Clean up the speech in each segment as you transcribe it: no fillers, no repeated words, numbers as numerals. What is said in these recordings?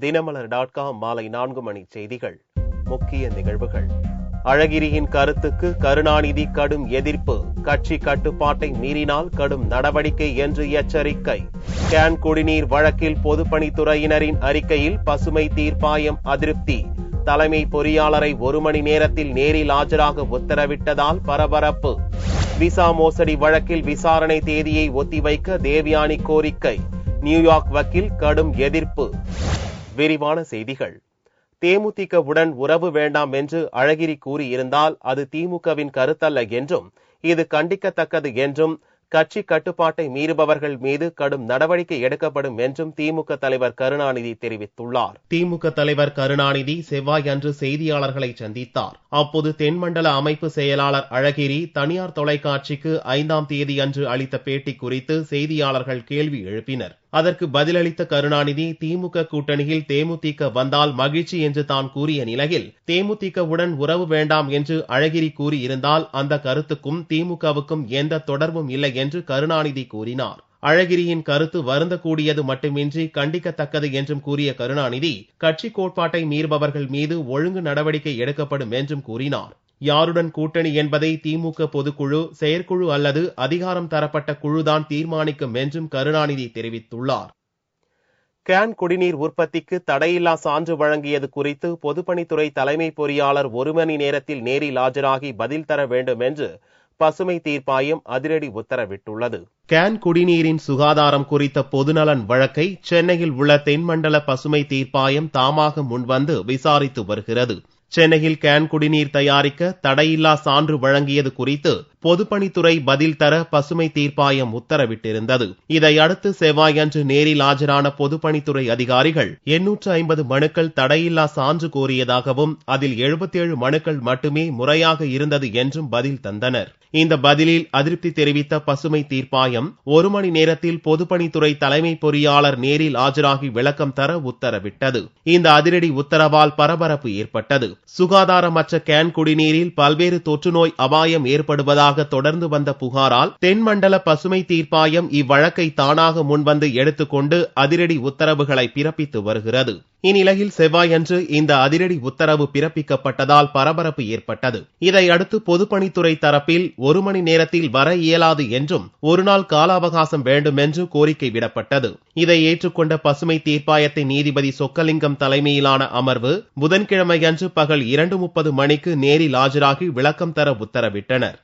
தினமலர்.com மாலை 4 மணி செய்திகள். முக்கிய நிகழ்வுகள். அழகிரியின் கருத்துக்கு கருணாநிதி கடும் எதிர்ப்பு. கட்சி கட்டுப்பாட்டை மீறினால் கடும் நடவடிக்கை என்று எச்சரிக்கை. கேன் குடிநீர் வழக்கில் பொதுப்பணித்துறையினரின் அறிக்கையில் பசுமை தீர்ப்பாயம் அதிருப்தி. தலைமை பொறியாளரை 1 மணி நேரத்தில் நேரில் ஆஜராக உத்தரவிட்டதால் பரபரப்பு. விசா மோசடி வழக்கில் விசாரணை தேதியை ஒத்திவைக்க தேவயானி கோரிக்கை. நியூயார்க் வக்கீல் கடும் எதிர்ப்பு. விரிவான செய்திகள். தேமுதிகவுடன் உறவு வேண்டாம் என்று அழகிரி கூறியிருந்தால் அது திமுகவின் கருத்தல்ல என்றும் இது கண்டிக்கத்தக்கது என்றும் கட்சி கட்டுப்பாட்டை மீறுபவர்கள் மீது கடும் நடவடிக்கை எடுக்கப்படும் என்றும் திமுக தலைவர் கருணாநிதி தெரிவித்துள்ளார். திமுக தலைவர் கருணாநிதி செவ்வாய் அன்று செய்தியாளர்களை சந்தித்தார். அப்போது தென்மண்டல அமைப்பு செயலாளர் அழகிரி தனியார் தொலைக்காட்சிக்கு 5ஆம் தேதி அன்று அளித்த பேட்டி குறித்து செய்தியாளர்கள் கேள்வி எழுப்பினர். அதற்கு பதிலளித்த கருணாநிதி திமுக கூட்டணியில் தேமுதிக வந்தால் மகிழ்ச்சி என்று தான் கூறிய நிலையில் தேமுதிகவுடன் உறவு வேண்டாம் என்று அழகிரி கூறியிருந்தால் அந்த கருத்துக்கும் திமுகவுக்கும் எந்த தொடர்பும் இல்லை என்று கருணாநிதி கூறினார். அழகிரியின் கருத்து வருந்தக்கூடியது மட்டுமின்றி கண்டிக்கத்தக்கது என்றும் கூறிய கருணாநிதி கட்சி கோட்பாட்டை மீறுபவர்கள் மீது ஒழுங்கு நடவடிக்கை எடுக்கப்படும் என்றும் கூறினார். யாருடன் கூட்டணி என்பதை திமுக பொதுக்குழு, செயற்குழு அல்லது அதிகாரம் தரப்பட்ட குழுதான் தீர்மானிக்கும் என்றும் கருணாநிதி தெரிவித்துள்ளார். கேன் குடிநீர் உற்பத்திக்கு தடையில்லா சான்று வழங்கியது குறித்து பொதுப்பணித்துறை தலைமை பொறியாளர் 1 மணி நேரத்தில் நேரில் ஆஜராகி பதில் தர வேண்டும் என்று பசுமை தீர்ப்பாயம் அதிரடி உத்தரவிட்டுள்ளது. கேன் குடிநீரின் சுகாதாரம் குறித்த பொதுநலன் வழக்கை சென்னையில் உள்ள தென்மண்டல பசுமை தீர்ப்பாயம் தாமாக முன்வந்து விசாரித்து வருகிறது. சென்னையில் கேன் குடிநீர் தயாரிக்க தடையில்லா சான்று வழங்கியது குறித்து பொதுப்பணித்துறை பதில் தர பசுமை தீர்ப்பாயம் உத்தரவிட்டிருந்தது. இதையடுத்து செவ்வாயன்று நேரில் ஆஜரான பொதுப்பணித்துறை அதிகாரிகள் 850 மனுக்கள் தடையில்லா சான்று கோரியதாகவும் அதில் 77 மனுக்கள் மட்டுமே முறையாக இருந்தது என்றும் பதில் தந்தனர். இந்த பதிலில் அதிருப்தி தெரிவித்த பசுமை தீர்ப்பாயம் 1 மணி நேரத்தில் பொதுப்பணித்துறை தலைமை பொறியாளர் நேரில் ஆஜராகி விளக்கம் தர உத்தரவிட்டது. இந்த அதிரடி உத்தரவால் பரபரப்பு ஏற்பட்டது. சுகாதாரமற்ற கேன் குடிநீரில் பல்வேறு தொற்றுநோய் அபாயம் ஏற்படுவதாக தொடர்ந்து வந்த புகாரால் தென்மண்டல பசுமை தீர்ப்பாயம் இவ்வழக்கை தானாக முன்வந்து எடுத்துக்கொண்டு அதிரடி உத்தரவுகளை பிறப்பித்து வருகிறது. இந்நிலையில் செவ்வாயன்று இந்த அதிரடி உத்தரவு பிறப்பிக்கப்பட்டதால் பரபரப்பு ஏற்பட்டது. இதையடுத்து பொதுப்பணித்துறை தரப்பில் 1 மணி நேரத்தில் வர இயலாது என்றும் 1 நாள் கால அவகாசம் வேண்டும் என்று கோரிக்கை விடப்பட்டது. இதை ஏற்றுக்கொண்ட பசுமை தீர்ப்பாயத்தின் நீதிபதி சொக்கலிங்கம் தலைமையிலான அமர்வு புதன்கிழமையன்று பகல் 2:30 மணிக்கு நேரில் ஆஜராகி விளக்கம் தர உத்தரவிட்டனர்.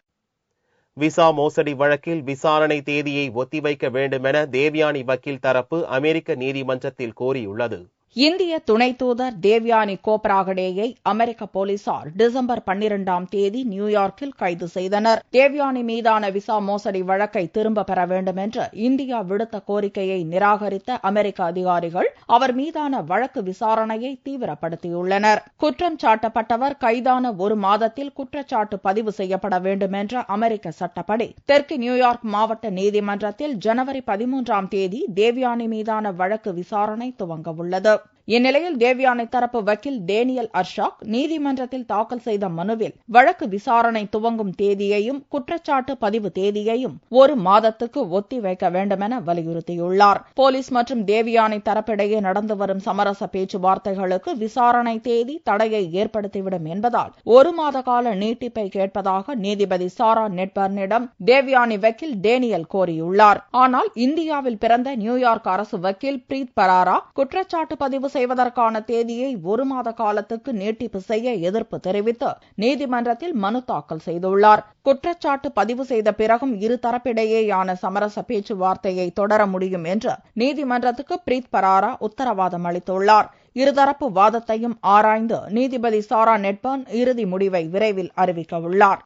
விசா மோசடி வழக்கில் விசாரணை தேதியை ஒத்திவைக்க வேண்டுமென தேவயானி வக்கீல் தரப்பு அமெரிக்க நீதிமன்றத்தில் கோரியுள்ளது. இந்திய துணை தூதர் தேவயானி கோப்ராகடேயை அமெரிக்க போலீசார் டிசம்பர் 12ஆம் தேதி நியூயார்க்கில் கைது செய்தனர். தேவயானி மீதான விசா மோசடி வழக்கை திரும்ப பெற வேண்டும் என்று இந்தியா விடுத்த கோரிக்கையை நிராகரித்த அமெரிக்க அதிகாரிகள் அவர் மீதான வழக்கு விசாரணையை தீவிரப்படுத்தியுள்ளனர். குற்றம் சாட்டப்பட்டவர் கைதான 1 மாதத்தில் குற்றச்சாட்டு பதிவு செய்யப்பட வேண்டும் என்ற அமெரிக்க சட்டப்படி தெற்கு நியூயார்க் மாவட்ட நீதிமன்றத்தில் ஜனவரி 13ஆம் தேதி தேவயானி மீதான வழக்கு விசாரணை துவங்க உள்ளது. இந்நிலையில் தேவயானி தரப்பு வக்கீல் டேனியல் அர்ஷாக் நீதிமன்றத்தில் தாக்கல் செய்த மனுவில் வழக்கு விசாரணை துவங்கும் தேதியையும் குற்றச்சாட்டு பதிவு தேதியையும் 1 மாதத்துக்கு ஒத்தி வைக்க வேண்டுமென வலியுறுத்தியுள்ளார். போலீஸ் மற்றும் தேவயானி தரப்பிடையே நடந்து வரும் சமரச பேச்சுவார்த்தைகளுக்கு விசாரணை தேதி தடையை ஏற்படுத்திவிடும் என்பதால் 1 மாத கால நீட்டிப்பை கேட்பதாக நீதிபதி சாரா நெட்பர்னிடம் தேவயானி வக்கீல் டேனியல் கோரியுள்ளார். ஆனால் இந்தியாவில் பிறந்த நியூயார்க் அரசு வக்கீல் பிரீத் பராரா குற்றச்சாட்டு பதிவு செய்வதற்கான தேதியை 1 மாத காலத்துக்கு நீட்டிப்பு செய்ய எதிர்ப்பு தெரிவித்து நீதிமன்றத்தில் மனு தாக்கல் செய்துள்ளார். குற்றச்சாட்டு பதிவு செய்த பிறகும் இரு தரப்பிடையேயான சமரச பேச்சுவார்த்தையை தொடர முடியும் என்று நீதிமன்றத்துக்கு பிரீத் பராரா உத்தரவாதம் அளித்துள்ளார். இருதரப்பு வாதத்தையும் ஆராய்ந்து நீதிபதி சாரா நெட்பர்ன் இறுதி முடிவை விரைவில் அறிவிக்க உள்ளார்.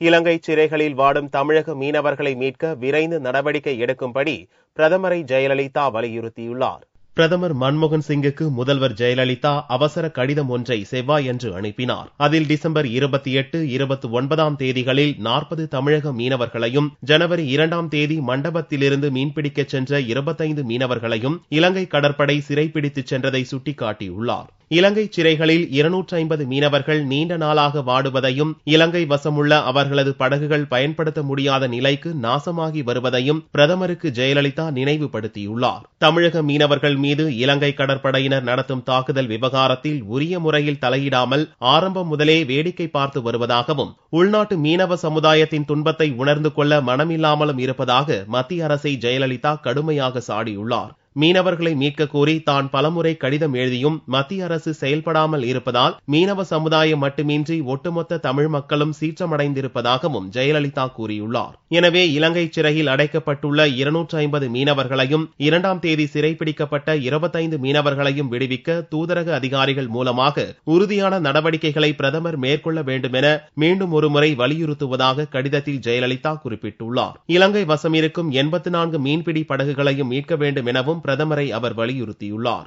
இலங்கை சிறைகளில் வாடும் தமிழக மீனவர்களை மீட்க விரைந்து நடவடிக்கை எடுக்கும்படி பிரதமரை ஜெயலலிதா வலியுறுத்தியுள்ளார். பிரதமர் மன்மோகன் சிங்குக்கு முதல்வர் ஜெயலலிதா அவசர கடிதம் ஒன்றை செவ்வாயன்று அனுப்பினார். அதில் டிசம்பர் 28, 29ஆம் தேதிகளில் 40 தமிழக மீனவர்களையும், ஜனவரி 2ஆம் தேதி மண்டபத்திலிருந்து மீன்பிடிக்கச் சென்ற 25 மீனவர்களையும் இலங்கை கடற்படை சிறைப்பிடித்துச் சென்றதை சுட்டிக்காட்டியுள்ளார். இலங்கை சிறைகளில் 250 மீனவர்கள் நீண்ட நாளாக வாடுவதையும், இலங்கை வசமுள்ள அவர்களது படகுகள் பயன்படுத்த முடியாத நிலைக்கு நாசமாகி வருவதையும் பிரதமருக்கு ஜெயலலிதா நினைவுபடுத்தியுள்ளார். தமிழக மீனவர்கள் மீது இலங்கை கடற்படையினர் நடத்தும் தாக்குதல் விவகாரத்தில் உரிய முறையில் தலையிடாமல் ஆரம்பம் முதலே வேடிக்கை பார்த்து வருவதாகவும் உள்நாட்டு மீனவ சமுதாயத்தின் துன்பத்தை உணர்ந்து கொள்ள மனமில்லாமலும் இருப்பதாக மத்திய அரசை ஜெயலலிதா கடுமையாக சாடியுள்ளார். மீனவர்களை மீட்க கோரி தான் பலமுறை கடிதம் எழுதியும் மத்திய அரசு செயல்படாமல் இருப்பதால் மீனவ சமுதாயம் மட்டுமின்றி ஒட்டுமொத்த தமிழ் மக்களும் சீற்றமடைந்திருப்பதாகவும் ஜெயலலிதா கூறியுள்ளார். எனவே இலங்கை சிறையில் அடைக்கப்பட்டுள்ள 250 மீனவர்களையும் 2ஆம் தேதி சிறைப்பிடிக்கப்பட்ட 25 மீனவர்களையும் விடுவிக்க தூதரக அதிகாரிகள் மூலமாக உறுதியான நடவடிக்கைகளை பிரதமர் மேற்கொள்ள வேண்டும் என மீண்டும் ஒருமுறை வலியுறுத்துவதாக கடிதத்தில் ஜெயலலிதா குறிப்பிட்டுள்ளார். இலங்கை வசம் இருக்கும் 84 மீன்பிடி படகுகளையும் மீட்க வேண்டும் எனவும் பிரதமரை அவர் வலியுறுத்தியுள்ளார்.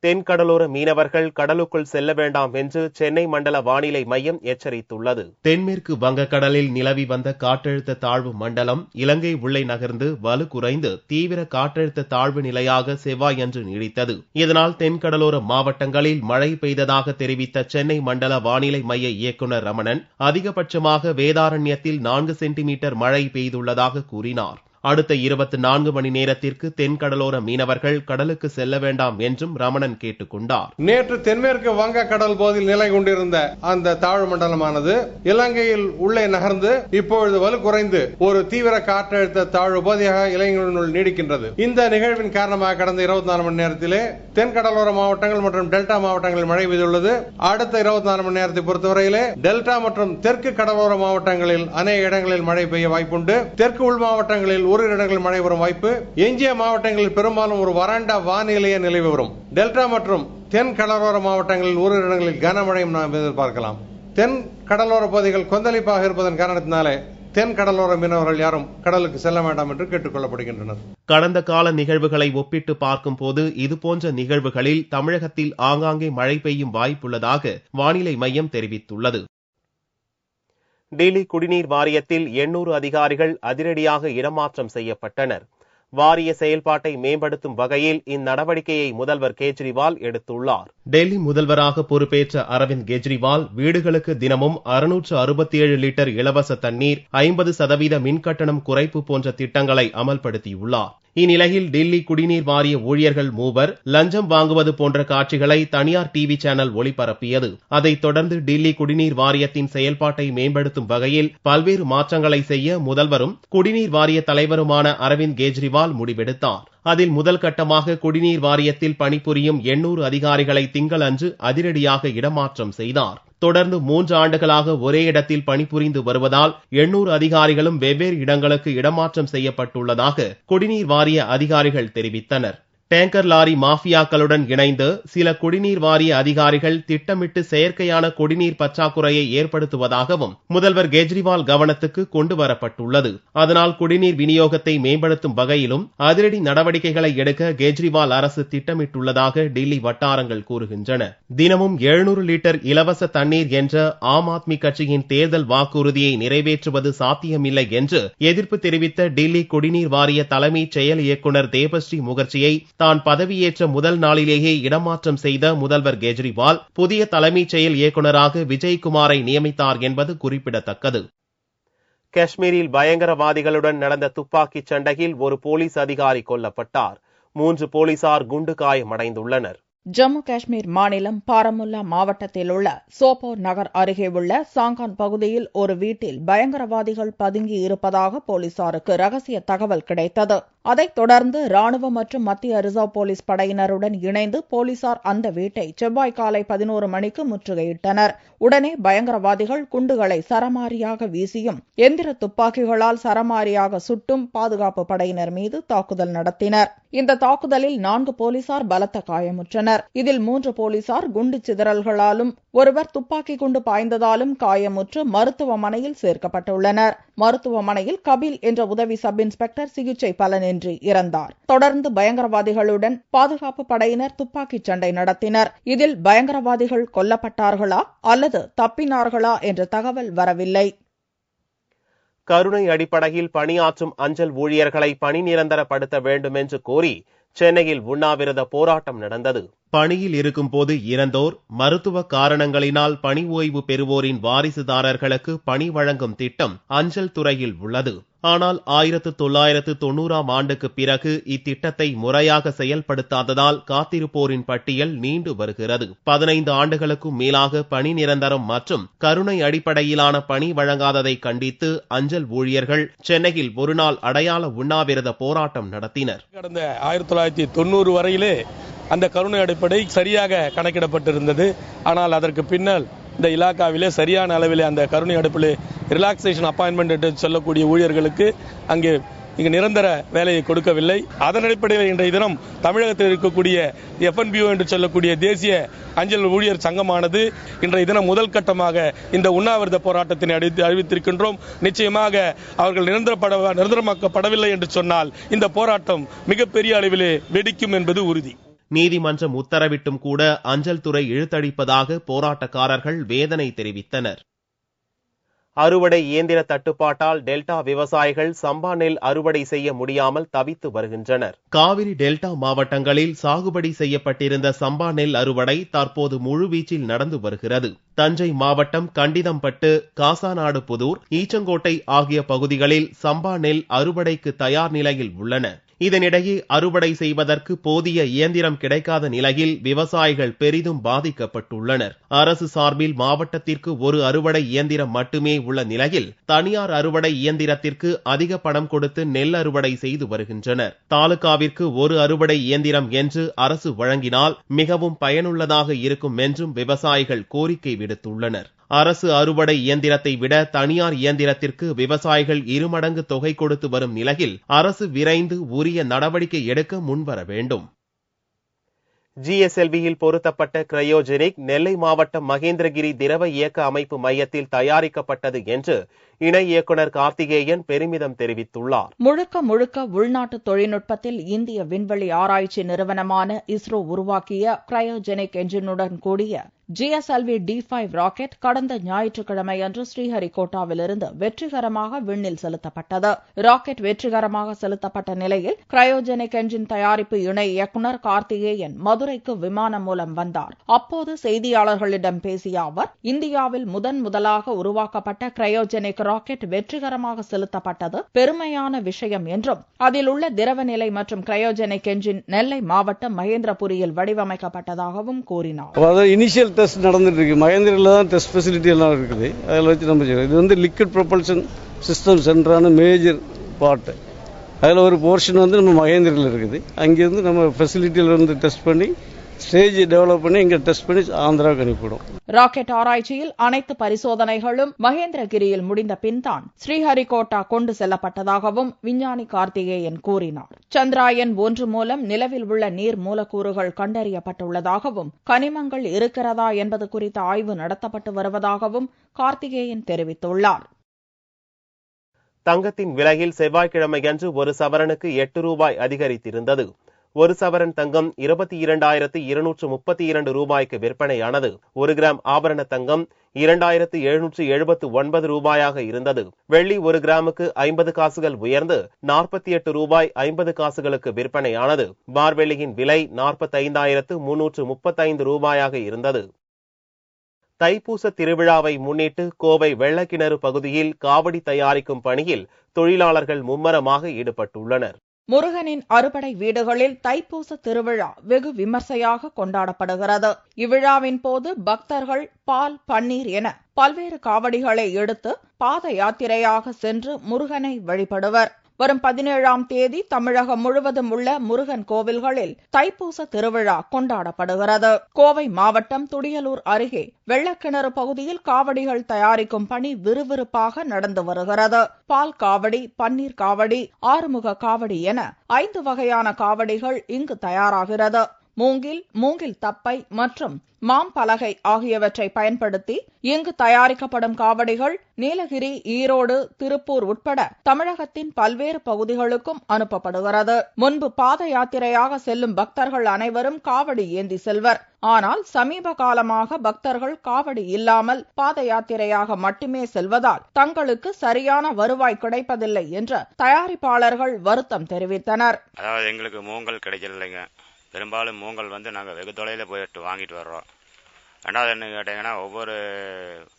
தென்கடலோர மீனவர்கள் கடலுக்குள் செல்ல வேண்டாம் என்று சென்னை மண்டல வானிலை மையம் எச்சரித்துள்ளது. தென்மேற்கு வங்கக்கடலில் நிலவி வந்த காற்றழுத்த தாழ்வு மண்டலம் இலங்கை உள்ளே நகர்ந்து வலு குறைந்து தீவிர காற்றழுத்த தாழ்வு நிலையாக செவ்வாயன்று நீடித்தது. இதனால் தென்கடலோர மாவட்டங்களில் மழை பெய்ததாக தெரிவித்த சென்னை மண்டல வானிலை மைய இயக்குநர் ரமணன் அதிகபட்சமாக வேதாரண்யத்தில் 4 சென்டிமீட்டர் மழை பெய்துள்ளதாக கூறினார். அடுத்த 24 மணி நேரத்திற்கு தென்கடலோர மீனவர்கள் கடலுக்கு செல்ல வேண்டாம் என்றும் ரமணன் கேட்டுக் கொண்டார். நேற்று தென்மேற்கு வங்க கடல் பகுதியில் நிலை கொண்டிருந்த அந்த தாழ்வு மண்டலமானது இலங்கையில் உள்ளே நகர்ந்து இப்பொழுது வலு குறைந்து ஒரு தீவிர காற்றழுத்த தாழ்வு பகுதியாக இலங்கையினுள் நீடிக்கின்றது. இந்த நிகழ்வின் காரணமாக கடந்த 24 மணி நேரத்திலே தென்கடலோர மாவட்டங்கள் மற்றும் டெல்டா மாவட்டங்களில் மழை பெய்துள்ளது. அடுத்த 24 மணி நேரத்தை பொறுத்தவரையிலே டெல்டா மற்றும் தெற்கு கடலோர மாவட்டங்களில் அநேக இடங்களில் மழை பெய்ய வாய்ப்புண்டு. தெற்கு உள் மாவட்டங்களில் ஒரு இடங்களில் மழை வரும் வாய்ப்பு. எஞ்சிய மாவட்டங்களில் பெரும்பாலும் ஒரு வறண்ட வானிலையே நிலவி வரும். டெல்டா மற்றும் தென் கடலோர மாவட்டங்களில் ஒரு இடங்களில் கனமழையும் நாம் எதிர்பார்க்கலாம். தென் கடலோர பகுதிகள் கொந்தளிப்பாக இருப்பதன் காரணத்தினாலே தென் கடலோர மீனவர்கள் யாரும் கடலுக்கு செல்ல வேண்டாம் என்று கேட்டுக் கொள்ளப்படுகின்றனர். கடந்த கால நிகழ்வுகளை ஒப்பிட்டு பார்க்கும் போது இதுபோன்ற நிகழ்வுகளில் தமிழகத்தில் ஆங்காங்கே மழை பெய்யும் வாய்ப்புள்ளதாக வானிலை மையம் தெரிவித்துள்ளது. டெல்லி குடிநீர் வாரியத்தில் 800 அதிகாரிகள் அதிரடியாக இடமாற்றம் செய்யப்பட்டனர். வாரிய செயல்பாட்டை மேம்படுத்தும் வகையில் இந்நடவடிக்கையை முதல்வர் கெஜ்ரிவால் எடுத்துள்ளார். டெல்லி முதல்வராக பொறுப்பேற்ற அரவிந்த் கெஜ்ரிவால் வீடுகளுக்கு தினமும் 667 லிட்டர் இலவச தண்ணீர், 50% மின்கட்டணம் குறைப்பு போன்ற திட்டங்களை அமல்படுத்தியுள்ளார். இந்நிலையில் டெல்லி குடிநீர் வாரிய ஊழியர்கள் 3 லஞ்சம் வாங்குவது போன்ற காட்சிகளை தனியார் டிவி சேனல் ஒளிபரப்பியது. அதைத் தொடர்ந்து டெல்லி குடிநீர் வாரியத்தின் செயல்பாட்டை மேம்படுத்தும் வகையில் பல்வேறு மாற்றங்களை செய்ய முதல்வரும் குடிநீர் வாரிய தலைவருமான அரவிந்த் கெஜ்ரிவால் முடிவெடுத்தார். அதில் முதல் கட்டமாக குடிநீர் வாரியத்தில் பணிபுரியும் 800 அதிகாரிகளை திங்களன்று அதிரடியாக இடமாற்றம் செய்தார். தொடர்ந்து 3 ஆண்டுகளாக ஒரே இடத்தில் பணிபுரிந்து வருவதால் 800 அதிகாரிகளும் வெவ்வேறு இடங்களுக்கு இடமாற்றம் செய்யப்பட்டுள்ளதாக குடிநீர் வாரிய அதிகாரிகள் தெரிவித்தனர். டேங்கர் லாரி மாஃபியாக்களுடன் இணைந்து சில குடிநீர் வாரிய அதிகாரிகள் திட்டமிட்டு செயற்கையான குடிநீர் பற்றாக்குறையை ஏற்படுத்துவதாகவும் முதல்வர் கெஜ்ரிவால் கவனத்துக்கு கொண்டு வரப்பட்டுள்ளது. அதனால் குடிநீர் விநியோகத்தை மேம்படுத்தும் வகையிலும் அதிரடி நடவடிக்கைகளை எடுக்க கெஜ்ரிவால் அரசு திட்டமிட்டுள்ளதாக டெல்லி வட்டாரங்கள் கூறுகின்றன. தினமும் 700 லிட்டர் இலவச தண்ணீர் என்ற ஆம் ஆத்மி கட்சியின் தேர்தல் வாக்குறுதியை நிறைவேற்றுவது சாத்தியமில்லை என்று எதிர்ப்பு தெரிவித்த டெல்லி குடிநீர் வாரிய தலைமை செயல் இயக்குநர் தேபஸ்ரீ முகர்ஜியை தான் பதவியேற்ற முதல் நாளிலேயே இடமாற்றம் செய்த முதல்வர் கெஜ்ரிவால் புதிய தலைமைச் செயல் இயக்குநராக விஜய்குமாரை நியமித்தார் என்பது குறிப்பிடத்தக்கது. காஷ்மீரில் பயங்கரவாதிகளுடன் நடந்த துப்பாக்கிச் சண்டையில் ஒரு போலீஸ் அதிகாரி கொல்லப்பட்டார். 3 போலீசார் குண்டு காயமடைந்துள்ளனர். ஜம்மு காஷ்மீர் மாநிலம் பாரமுல்லா மாவட்டத்தில் உள்ள சோப்போர் நகர் அருகே உள்ள சாங்கான் பகுதியில் ஒரு வீட்டில் பயங்கரவாதிகள் பதுங்கி இருப்பதாக போலீசாருக்கு ரகசிய தகவல் கிடைத்தது. அதைத் தொடர்ந்து ராணுவம் மற்றும் மத்திய ரிசர்வ் போலீஸ் படையினருடன் இணைந்து போலீசார் அந்த வீட்டை செவ்வாய் காலை 11 மணிக்கு முற்றுகையிட்டனர். உடனே பயங்கரவாதிகள் குண்டுகளை சரமாரியாக வீசியும் எந்திர துப்பாக்கிகளால் சரமாரியாக சுட்டும் பாதுகாப்பு படையினர் மீது தாக்குதல் நடத்தினர். இந்த தாக்குதலில் 4 போலீசார் பலத்த காயமுற்றனர். இதில் 3 போலீசார் குண்டு சிதறல்களாலும் ஒருவர் துப்பாக்கி குண்டு பாய்ந்ததாலும் காயமுற்று மருத்துவமனையில் சேர்க்கப்பட்டுள்ளனர். மருத்துவமனையில் கபில் என்ற உதவி சப் இன்ஸ்பெக்டர் சிகிச்சை பலனின்றி இறந்தார். தொடர்ந்து பயங்கரவாதிகளுடன் பாதுகாப்பு படையினர் துப்பாக்கிச் சண்டை நடத்தினர். இதில் பயங்கரவாதிகள் கொல்லப்பட்டார்களா அல்லது தப்பினார்களா என்ற தகவல் வரவில்லை. கருணை அடிப்படையில் பணியாற்றும் அஞ்சல் ஊழியர்களை பணி நிரந்தரப்படுத்த வேண்டும் என்று கோரி சென்னையில் உண்ணாவிரத போராட்டம் நடந்தது. பணியில் இருக்கும் போது இறந்தோர், மருத்துவ காரணங்களினால் பணி ஓய்வு பெறுவோரின் வாரிசுதாரர்களுக்கு பணி வழங்கும் திட்டம் அஞ்சல் துறையில் உள்ளது. ஆனால் 1990ஆம் ஆண்டுக்கு பிறகு இத்திட்டத்தை முறையாக செயல்படுத்தாததால் காத்திருப்போரின் பட்டியல் நீண்டு வருகிறது. 15 ஆண்டுகளுக்கும் மேலாக பணி நிரந்தரம் மற்றும் கருணை அடிப்படையிலான பணி வழங்காததை கண்டித்து அஞ்சல் ஊழியர்கள் சென்னையில் ஒருநாள் அடையாள உண்ணாவிரத போராட்டம் நடத்தினர். கடந்த 1990 வரையிலே அந்த கருணை அடிப்படை சரியாக கணக்கிடப்பட்டிருந்தது. ஆனால் அதற்கு பின்னால் இந்த இலாக்காவிலே சரியான அளவிலே அந்த கருணை அடுப்பிலே ரிலாக்ஸேஷன் அப்பாயின்மெண்ட் என்று சொல்லக்கூடிய ஊழியர்களுக்கு அங்கே இங்கு நிரந்தர வேலையை கொடுக்கவில்லை. அதன் அடிப்படையில் இன்றைய தினம் தமிழகத்தில் இருக்கக்கூடிய FNBO என்று சொல்லக்கூடிய தேசிய அஞ்சல் ஊழியர் சங்கமானது இன்றைய தினம் முதல் கட்டமாக இந்த உண்ணாவிரத போராட்டத்தினை அறிவித்திருக்கின்றோம். நிச்சயமாக அவர்கள் நிரந்தரமாக்கப்படவில்லை என்று சொன்னால் இந்த போராட்டம் மிகப்பெரிய அளவிலே வெடிக்கும் என்பது உறுதி. நீதிமன்றம் உத்தரவிட்டும் கூட அஞ்சல் துறை இழுத்தடிப்பதாக போராட்டக்காரர்கள் வேதனை தெரிவித்தனர். அறுவடை இயந்திர தட்டுப்பாட்டால் டெல்டா விவசாயிகள் சம்பா நெல் அறுவடை செய்ய முடியாமல் தவித்து வருகின்றனர். காவிரி டெல்டா மாவட்டங்களில் சாகுபடி செய்யப்பட்டிருந்த சம்பா நெல் அறுவடை தற்போது முழுவீச்சில் நடந்து வருகிறது. தஞ்சை மாவட்டம் கண்டிதம்பட்டு, காசாநாடு புதூர், ஈச்சங்கோட்டை ஆகிய பகுதிகளில் சம்பா நெல் அறுவடைக்கு தயார் நிலையில் உள்ளன. இதனிடையே அறுவடை செய்வதற்கு போதிய இயந்திரம் கிடைக்காத நிலையில் விவசாயிகள் பெரிதும் பாதிக்கப்பட்டுள்ளனர். அரசு சார்பில் மாவட்டத்திற்கு ஒரு அறுவடை இயந்திரம் மட்டுமே உள்ள நிலையில் தனியார் அறுவடை இயந்திரத்திற்கு அதிக பணம் கொடுத்து நெல் அறுவடை செய்து வருகின்றனர். தாலுகாவிற்கு ஒரு அறுவடை இயந்திரம் என்று அரசு வழங்கினால் மிகவும் பயனுள்ளதாக இருக்கும் என்றும் விவசாயிகள் கோரிக்கை விடுத்துள்ளனர். அரசு அறுவடை இயந்திரத்தை விட தனியார் இயந்திரத்திற்கு விவசாயிகள் 2 மடங்கு தொகை கொடுத்து வரும் நிலையில் அரசு விரைந்து உரிய நடவடிக்கை எடுக்க முன்வர வேண்டும். GSLVயில் பொருத்தப்பட்ட கிரையோஜெனிக் நெல்லை மாவட்டம் மகேந்திரகிரி திரவ இயக்க அமைப்பு மையத்தில் தயாரிக்கப்பட்டது என்று இணை இயக்குநர் கார்த்திகேயன் பெருமிதம் தெரிவித்துள்ளார். முழுக்க உள்நாட்டு தொழில்நுட்பத்தில் இந்திய விண்வெளி ஆராய்ச்சி நிறுவனமான இஸ்ரோ உருவாக்கிய கிரையோஜெனிக் என்ஜினுடன் கூடிய GSLV D5 ராக்கெட் கடந்த ஞாயிற்றுக்கிழமையன்று ஸ்ரீஹரிகோட்டாவிலிருந்து வெற்றிகரமாக விண்ணில் செலுத்தப்பட்டது. ராக்கெட் வெற்றிகரமாக செலுத்தப்பட்ட நிலையில் கிரையோஜெனிக் என்ஜின் தயாரிப்பு இணை இயக்குநர் கார்த்திகேயன் மதுரைக்கு விமானம் மூலம் வந்தார். அப்போது செய்தியாளர்களிடம் பேசிய அவர், இந்தியாவில் முதலாக உருவாக்கப்பட்ட கிரையோஜெனிக் ராக்கெட் வெற்றிகரமாக செலுத்தப்பட்டது பெருமையான விஷயம் என்றும், அதில் உள்ள திரவநிலை மற்றும் கிரையோஜெனிக் என்ஜின் நெல்லை மாவட்டம் மகேந்திரபுரியில் வடிவமைக்கப்பட்டதாகவும் கூறினார். டெஸ்ட் நடந்துட்டு இருக்கு. மகேந்திரில தான் டெஸ்ட் ஃபெசிலிட்டி எல்லாம் இருக்குது. அதில் வச்சு நம்ம செய்யறோம். இது வந்து லிக்விட் ப்ரொபல்ஷன் சிஸ்டம் சென்டரான மேஜர் பார்ட். அதில் ஒரு போர்ஷன் வந்து நம்ம மகேந்திரில் இருக்குது. அங்கிருந்து நம்ம ஃபெசிலிட்டியில இருந்து டெஸ்ட் பண்ணி ஸ்டேஜ் டெவலப் பண்ணி இங்க டெஸ்ட் பண்ணி ஆந்திராவுக்கு அனுப்பிவிடும். ராக்கெட் ஆராய்ச்சியில் அனைத்து பரிசோதனைகளும் மகேந்திரகிரியில் முடிந்த பின்தான் ஸ்ரீஹரிகோட்டா கொண்டு செல்லப்பட்டதாகவும் விஞ்ஞானி கார்த்திகேயன் கூறினார். சந்திராயன் 1 மூலம் நிலவில் உள்ள நீர் மூலக்கூறுகள் கண்டறியப்பட்டுள்ளதாகவும் கனிமங்கள் இருக்கிறதா என்பது குறித்த ஆய்வு நடத்தப்பட்டு வருவதாகவும் கார்த்திகேயன் தெரிவித்துள்ளார். தங்கத்தின் விலையில் செவ்வாய்க்கிழமையன்று ஒரு சவரனுக்கு 8 ரூபாய் அதிகரித்திருந்தது. ஒரு சவரன் தங்கம் 22,232 ரூபாய்க்கு விற்பனையானது. 1 கிராம் ஆபரண தங்கம் 2,779 ரூபாயாக இருந்தது. வெள்ளி 1 கிராமுக்கு 50 காசுகள் உயர்ந்து 48 ரூபாய் 50 காசுகளுக்கு விற்பனையானது. பார்வெள்ளியின் விலை 45,335 ரூபாயாக இருந்தது. தைப்பூச திருவிழாவை முன்னிட்டு கோவை வெள்ளக்கிணறு பகுதியில் காவடி தயாரிக்கும் பணியில் தொழிலாளர்கள் மும்மரமாக ஈடுபட்டுள்ளனர். முருகனின் அறுபடை வீடுகளில் தைப்பூச திருவிழா வெகு விமர்சையாக கொண்டாடப்படுகிறது. இவ்விழாவின் போது பக்தர்கள் பால், பன்னீர் என பல்வேறு காவடிகளை எடுத்து பாத யாத்திரையாக சென்று முருகனை வழிபடுவர். வரும் 17ஆம் தேதி தமிழகம் முழுவதும் உள்ள முருகன் கோவில்களில் தைப்பூச திருவிழா கொண்டாடப்படுகிறது. கோவை மாவட்டம் துடியலூர் அருகே வெள்ளக்கிணறு பகுதியில் காவடிகள் தயாரிக்கும் பணி விறுவிறுப்பாக நடந்து வருகிறது. பால் காவடி, பன்னீர் காவடி, ஆறுமுக காவடி என 5 வகையான காவடிகள் இங்கு தயாராகிறது. மூங்கில் தப்பை மற்றும் மாம்பலகை ஆகியவற்றை பயன்படுத்தி இங்கு தயாரிக்கப்படும் காவடிகள் நீலகிரி, ஈரோடு, திருப்பூர் உட்பட தமிழகத்தின் பல்வேறு பகுதிகளுக்கும் அனுப்பப்படுகிறது. முன்பு பாத யாத்திரையாக செல்லும் பக்தர்கள் அனைவரும் காவடி ஏந்தி செல்வர். ஆனால் சமீப காலமாக பக்தர்கள் காவடி இல்லாமல் பாத யாத்திரையாக மட்டுமே செல்வதால் தங்களுக்கு சரியான வருவாய் கிடைப்பதில்லை என்று தயாரிப்பாளர்கள் வருத்தம் தெரிவித்தனர். அதாவது எங்களுக்கு மூங்கல் கிடைக்கலைங்க. பெரும்பாலும் மூங்கல் வந்து நாங்கள் வெகு தொலைவில் போயிட்டு வாங்கிட்டு வர்றோம். ரெண்டாவது என்ன கேட்டீங்கன்னா, ஒவ்வொரு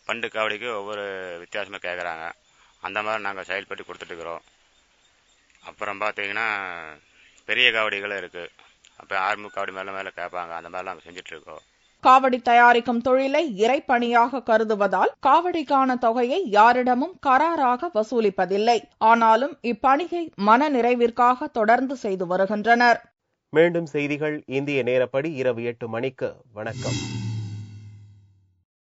பண்டு காவடிக்கு ஒவ்வொரு வித்தியாசமாக கேட்குறாங்க. அந்த மாதிரி நாங்கள் செயல்பட்டு கொடுத்துட்டுருக்குறோம். அப்புறம் பார்த்தீங்கன்னா பெரிய காவடிகளும் இருக்குது. அப்போ ஆறுமுக காவடி மேலே கேட்பாங்க, அந்த மாதிரிலாம் செஞ்சிட்ருக்கோம். காவடி தயாரிக்கும் தொழிலை இறைப்பணியாக கருதுவதால் காவடிக்கான தொகையை யாரிடமும் கராராக வசூலிப்பதில்லை. ஆனாலும் இப்பணியை மன நிறைவிற்காக தொடர்ந்து செய்து வருகின்றனர். மீண்டும் செய்திகள் இந்திய நேரப்படி இரவு 8 மணிக்கு. வணக்கம்.